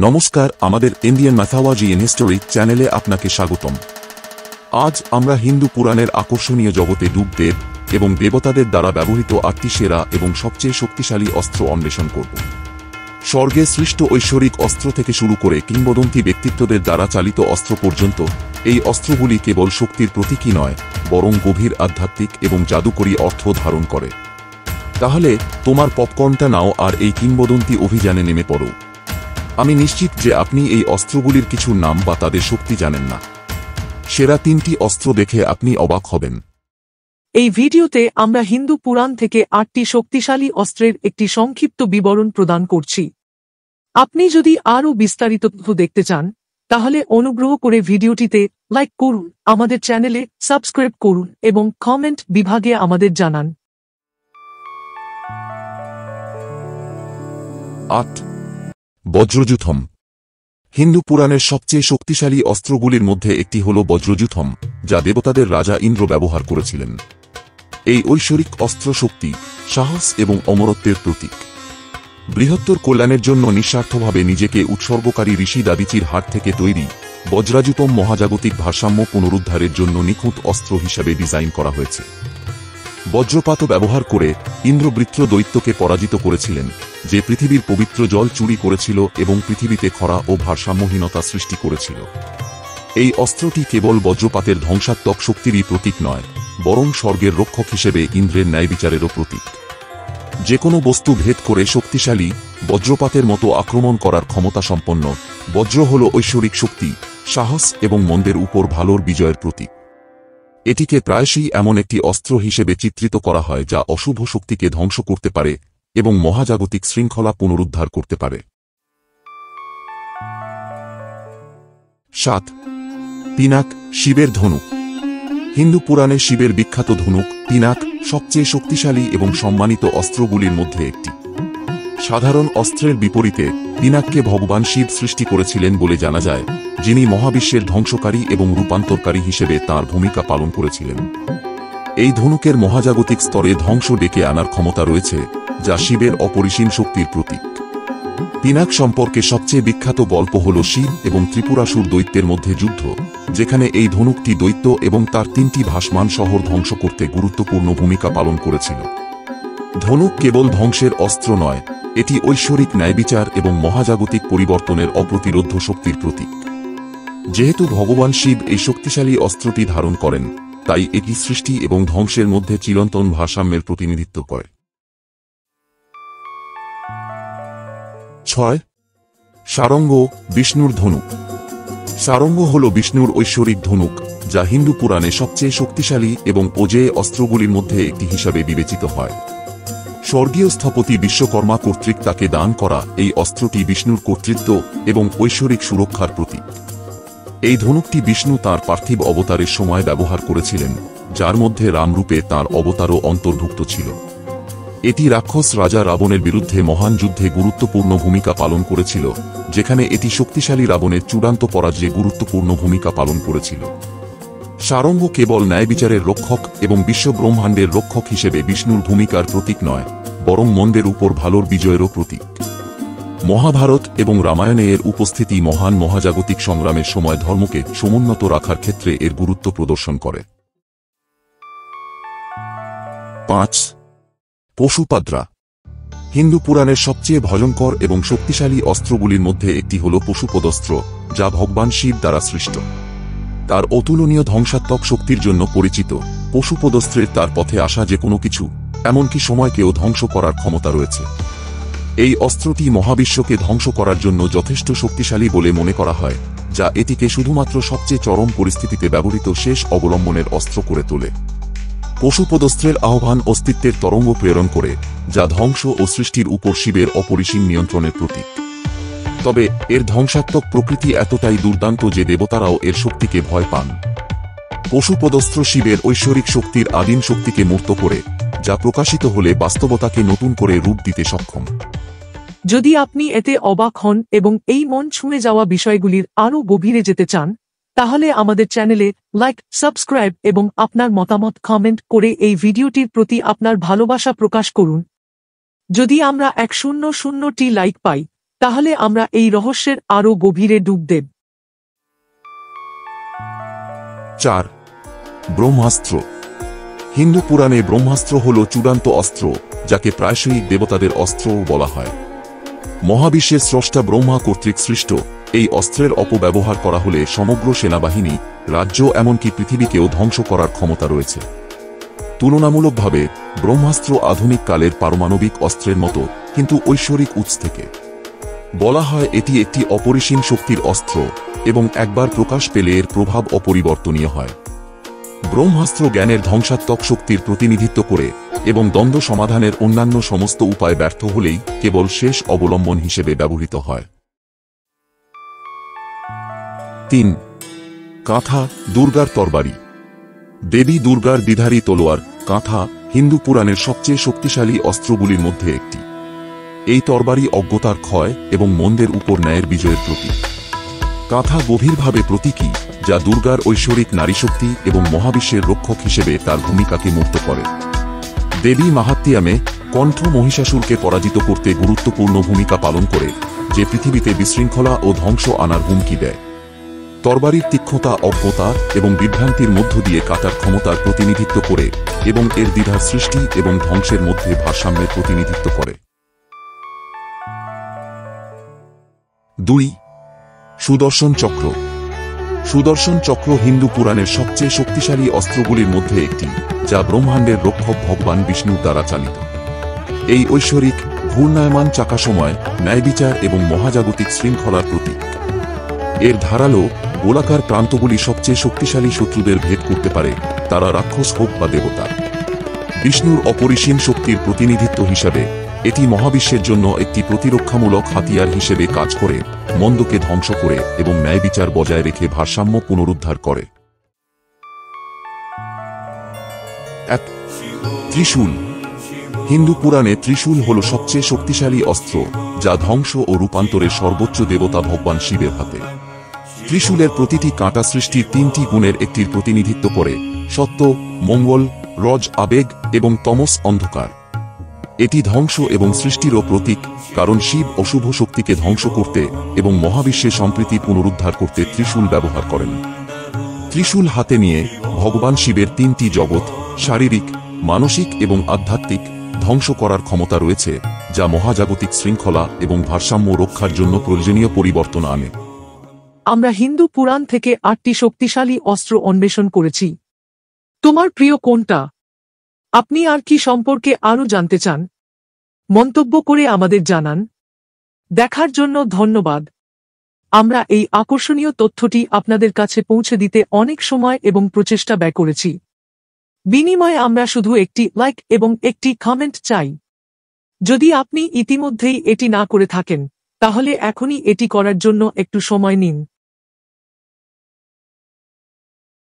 নমস্কার, আমাদের Indian ম্যাথোলজি in history চ্যানেলে আপনাকে স্বাগতম। আজ আমরা হিন্দু পুরাণের আকর্ষণীয় জগতে ডুব দেব এবং দেবতাদের দ্বারা ব্যবহৃত 8টি সেরা এবং সবচেয়ে শক্তিশালী অস্ত্র অন্বেষণ করব। স্বর্গে সৃষ্ট ঐশ্বরিক অস্ত্র থেকে শুরু করে কিংবদন্তি ব্যক্তিত্বদের দ্বারা চালিত অস্ত্র পর্যন্ত, এই অস্ত্রগুলি কেবল শক্তির প্রতীকই নয়, বরং গভীর আধ্যাত্মিক এবং জাদুকরী অর্থ ধারণ করে। তাহলে তোমার পপকর্নটা নাও আর এই কিংবদন্তি অভিযানে নেমে পড়ো। আমি নিশ্চিত যে আপনি এই অস্ত্রগুলির কিছু নাম বা তাদের শক্তি জানেন না। সেরা 3টি অস্ত্র দেখে আপনি অবাক হবেন। এই ভিডিওতে আমরা হিন্দু পুরাণ থেকে 8টি শক্তিশালী অস্ত্রের একটি সংক্ষিপ্ত বিবরণ প্রদান করছি। আপনি যদি আরও বিস্তারিত তথ্য দেখতে চান, তাহলে অনুগ্রহ করে ভিডিওটিতে লাইক করুন, আমাদের চ্যানেলে সাবস্ক্রাইব করুন এবং কমেন্ট বিভাগে আমাদের জানান। 8. বজ্রযুথম। হিন্দু পুরাণের সবচেয়ে শক্তিশালী অস্ত্রগুলির মধ্যে একটি হল বজ্রযুথম, যা দেবতাদের রাজা ইন্দ্র ব্যবহার করেছিলেন। এই ঐশ্বরিক অস্ত্র শক্তি, সাহস এবং অমরত্বের প্রতীক। বৃহত্তর কল্যাণের জন্য নিঃস্বার্থভাবে নিজেকে উৎসর্গকারী ঋষি দাদিচির হাত থেকে তৈরি, বজ্রাযুতম মহাজাগতিক ভারসাম্য পুনরুদ্ধারের জন্য নিখুঁত অস্ত্র হিসাবে ডিজাইন করা হয়েছে। বজ্রপাত ব্যবহার করে ইন্দ্র বৃত্র দৈত্যকে পরাজিত করেছিলেন, যে পৃথিবীর পবিত্র জল চুরি করেছিল এবং পৃথিবীতে খরা ও ভারসাম্যহীনতা সৃষ্টি করেছিল। এই অস্ত্রটি কেবল বজ্রপাতের ধ্বংসাত্মক শক্তিরই প্রতীক নয়, বরং স্বর্গের রক্ষক হিসেবে ইন্দ্রের ন্যায়বিচারেরও প্রতীক। যে কোনো বস্তু ভেদ করে শক্তিশালী বজ্রপাতের মতো আক্রমণ করার ক্ষমতা সম্পন্ন, বজ্র হল ঐশ্বরিক শক্তি, সাহস এবং মন্দের উপর ভালোর বিজয়ের প্রতীক। এটিকে প্রায়শই এমন একটি অস্ত্র হিসেবে চিত্রিত করা হয় যা অশুভ শক্তিকে ধ্বংস করতে পারে এবং মহাজাগতিক শৃঙ্খলা পুনরুদ্ধার করতে পারে। 7. পিনাক, শিবের ধনুক। হিন্দু পুরাণে শিবের বিখ্যাত ধনুক পিনাক সবচেয়ে শক্তিশালী এবং সম্মানিত অস্ত্রগুলির মধ্যে একটি। সাধারণ অস্ত্রের বিপরীতে পিনাককে ভগবান শিব সৃষ্টি করেছিলেন বলে জানা যায়, যিনি মহাবিশ্বের ধ্বংসকারী এবং রূপান্তরকারী হিসেবে তাঁর ভূমিকা পালন করেছিলেন। এই ধনুকের মহাজাগতিক স্তরে ধ্বংস ডেকে আনার ক্ষমতা রয়েছে, যা শিবের অপরিসীম শক্তির প্রতীক। পিনাক সম্পর্কে সবচেয়ে বিখ্যাত গল্প হল শিব এবং ত্রিপুরাসুর দৈত্যের মধ্যে যুদ্ধ, যেখানে এই ধনুকটি দৈত্য এবং তার 3টি ভাসমান শহর ধ্বংস করতে গুরুত্বপূর্ণ ভূমিকা পালন করেছিল। ধনুক কেবল ধ্বংসের অস্ত্র নয়, এটি ঐশ্বরিক ন্যায়বিচার এবং মহাজাগতিক পরিবর্তনের অপ্রতিরোধ্য শক্তির প্রতীক। যেহেতু ভগবান শিব এই শক্তিশালী অস্ত্রটি ধারণ করেন, তাই এটি সৃষ্টি এবং ধ্বংসের মধ্যে চিরন্তন ভারসাম্যের প্রতিনিধিত্ব করে। 6. সারঙ্গ, বিষ্ণুর ধনুক। সারঙ্গ হল বিষ্ণুর ঐশ্বরিক ধনুক, যা হিন্দু পুরাণে সবচেয়ে শক্তিশালী এবং অজেয় অস্ত্রগুলির মধ্যে একটি হিসাবে বিবেচিত হয়। স্বর্গীয় স্থপতি বিশ্বকর্মা কর্তৃক তাকে দান করা এই অস্ত্রটি বিষ্ণুর কর্তৃত্ব এবং ঐশ্বরিক সুরক্ষার প্রতীক। এই ধনুকটি বিষ্ণু তাঁর পার্থিব অবতারের সময় ব্যবহার করেছিলেন, যার মধ্যে রামরূপে তাঁর অবতারও অন্তর্ভুক্ত ছিল। এটি রাক্ষস রাজা রাবণের বিরুদ্ধে মহান যুদ্ধে গুরুত্বপূর্ণ ভূমিকা পালন করেছিল, যেখানে এটি শক্তিশালী রাবণের চূড়ান্ত পরাজয়ে গুরুত্বপূর্ণ ভূমিকা পালন করেছিল। সারঙ্গ কেবল ন্যায়বিচারের রক্ষক এবং বিশ্বব্রহ্মাণ্ডের রক্ষক হিসেবে বিষ্ণুর ভূমিকার প্রতীক নয়, বরং মন্দের উপর ভালোর বিজয়েরও প্রতীক। মহাভারত এবং রামায়ণে এর উপস্থিতি মহান মহাজাগতিক সংগ্রামের সময় ধর্মকে সমুন্নত রাখার ক্ষেত্রে এর গুরুত্ব প্রদর্শন করে। 5. পশুপাদ্রা। হিন্দু পুরাণের সবচেয়ে ভয়ঙ্কর এবং শক্তিশালী অস্ত্রগুলির মধ্যে একটি হল পশুপদস্ত্র, যা ভগবান শিব দ্বারা সৃষ্ট। তার অতুলনীয় ধ্বংসাত্মক শক্তির জন্য পরিচিত, পশুপদস্ত্রের তার পথে আসা যে কোনো কিছু, এমনকি সময়কেও ধ্বংস করার ক্ষমতা রয়েছে। এই অস্ত্রটি মহাবিশ্বকে ধ্বংস করার জন্য যথেষ্ট শক্তিশালী বলে মনে করা হয়, যা এটিকে শুধুমাত্র সবচেয়ে চরম পরিস্থিতিতে ব্যবহৃত শেষ অবলম্বনের অস্ত্র করে তোলে। পশুপদস্ত্রের আহ্বান অস্তিত্বের তরঙ্গ প্রেরণ করে, যা ধ্বংস ও সৃষ্টির উপর শিবের অপরিসীম নিয়ন্ত্রণের প্রতীক। তবে এর ধ্বংসাত্মক প্রকৃতি এতটাই দুর্দান্ত যে দেবতারাও এর শক্তিকে ভয় পান। পশুপদস্ত্র শিবের ঐশ্বরিক শক্তির আদিম শক্তিকে মূর্ত করে, যা প্রকাশিত হলে বাস্তবতাকে নতুন করে রূপ দিতে সক্ষম। যদি আপনি এতে অবাক হন এবং এই মন ছুঁয়ে যাওয়া বিষয়গুলির আরও গভীরে যেতে চান, তাহলে আমাদের চ্যানেলে লাইক, সাবস্ক্রাইব এবং আপনার মতামত কমেন্ট করে এই ভিডিওটির প্রতি আপনার ভালোবাসা প্রকাশ করুন। যদি আমরা 100টি লাইক পাই, তাহলে আমরা এই রহস্যের আরও গভীরে ডুব দেব। 4. ব্রহ্মাস্ত্র। হিন্দু পুরাণে ব্রহ্মাস্ত্র হল চূড়ান্ত অস্ত্র, যাকে প্রায়শই দেবতাদের অস্ত্রও বলা হয়। মহাবিশ্বের স্রষ্টা ব্রহ্মা কর্তৃক সৃষ্ট এই অস্ত্রের অপব্যবহার করা হলে সমগ্র সেনাবাহিনী, রাজ্য এমনকি পৃথিবীকেও ধ্বংস করার ক্ষমতা রয়েছে। তুলনামূলকভাবে ব্রহ্মাস্ত্র আধুনিক কালের পারমাণবিক অস্ত্রের মতো, কিন্তু ঐশ্বরিক উৎস থেকে। বলা হয় এটি একটি অপরিসীম শক্তির অস্ত্র এবং একবার প্রকাশ পেলে এর প্রভাব অপরিবর্তনীয় হয়। ব্রহ্মাস্ত্র জ্ঞানের ধ্বংসাত্মক শক্তির প্রতিনিধিত্ব করে এবং দ্বন্দ্ব সমাধানের অন্যান্য সমস্ত উপায় ব্যর্থ হলেই কেবল শেষ অবলম্বন হিসেবে ব্যবহৃত হয়। 3. কাঁথা, দুর্গার তরবারি। দেবী দুর্গার দ্বিধারী তলোয়ার, কাঁথা, হিন্দু পুরাণের সবচেয়ে শক্তিশালী অস্ত্রগুলির মধ্যে একটি। এই তরবারি অজ্ঞতার ক্ষয় এবং মন্দের উপর ন্যায়ের বিজয়ের প্রতীক। কাঁথা গভীরভাবে প্রতীকী, যা দুর্গার ঐশ্বরিক নারীশক্তি এবং মহাবিশ্বের রক্ষক হিসেবে তার ভূমিকাকে মূর্ত করে। দেবী মাহাত্ম্যে কণ্ঠ মহিষাসুরকে পরাজিত করতে গুরুত্বপূর্ণ ভূমিকা পালন করে, যে পৃথিবীতে বিশৃঙ্খলা ও ধ্বংস আনার হুমকি দেয়। তরবারির তীক্ষ্ণতা অজ্ঞতা এবং বিভ্রান্তির মধ্য দিয়ে কাটার ক্ষমতার প্রতিনিধিত্ব করে এবং এর দ্বিধার সৃষ্টি এবং ধ্বংসের মধ্যে ভারসাম্যের প্রতিনিধিত্ব করে। 2. সুদর্শন চক্র। সুদর্শন চক্র হিন্দু পুরাণের সবচেয়ে শক্তিশালী অস্ত্রগুলির মধ্যে একটি, যা ব্রহ্মাণ্ডের রক্ষক ভগবান বিষ্ণুর দ্বারা চালিত। এই ঐশ্বরিক ঘূর্ণায়মান চাকাসময়, ন্যায়বিচার এবং মহাজাগতিক শৃঙ্খলার প্রতীক। এর ধারালো গোলাকার প্রান্তগুলি সবচেয়ে শক্তিশালী শত্রুদের ভেদ করতে পারে, তারা রাক্ষস হোক বা দেবতা। বিষ্ণুর অপরিসীম শক্তির প্রতিনিধিত্ব হিসাবে এটি মহাবিশ্বের জন্য একটি প্রতিরক্ষামূলক হাতিয়ার হিসেবে কাজ করে, মন্দকে ধ্বংস করে এবং ন্যায়বিচার বজায় রেখে ভারসাম্য পুনরুদ্ধার করে। 1. ত্রিশূল। হিন্দু পুরাণে ত্রিশূল হল সবচেয়ে শক্তিশালী অস্ত্র, যা ধ্বংস ও রূপান্তরের সর্বোচ্চ দেবতা ভগবান শিবের হাতে। ত্রিশূলের প্রতিটি কাঁটা সৃষ্টির 3টি গুণের একটির প্রতিনিধিত্ব করে: সত্য, মঙ্গল, রজ আবেগ এবং তমস অন্ধকার। এটি ধ্বংস এবং সৃষ্টিরও প্রতীক, কারণ শিব অশুভ শক্তিকে ধ্বংস করতে এবং মহাবিশ্বে সম্প্রীতি পুনরুদ্ধার করতে ত্রিশূল ব্যবহার করেন। ত্রিশূল হাতে নিয়ে ভগবান শিবের 3টি জগৎ, শারীরিক, মানসিক এবং আধ্যাত্মিক, ধ্বংস করার ক্ষমতা রয়েছে, যা মহাজাগতিক শৃঙ্খলা এবং ভারসাম্য রক্ষার জন্য প্রয়োজনীয় পরিবর্তন আনে। আমরা হিন্দু পুরাণ থেকে 8টি শক্তিশালী অস্ত্র অন্বেষণ করেছি। তোমার প্রিয় কোনটা? আপনি আর কি সম্পর্কে আরও জানতে চান? মন্তব্য করে আমাদের জানান। দেখার জন্য ধন্যবাদ। আমরা এই আকর্ষণীয় তথ্যটি আপনাদের কাছে পৌঁছে দিতে অনেক সময় এবং প্রচেষ্টা ব্যয় করেছি। বিনিময়ে আমরা শুধু একটি লাইক এবং একটি কমেন্ট চাই। যদি আপনি ইতিমধ্যেই এটি না করে থাকেন, তাহলে এখনই এটি করার জন্য একটু সময় নিন।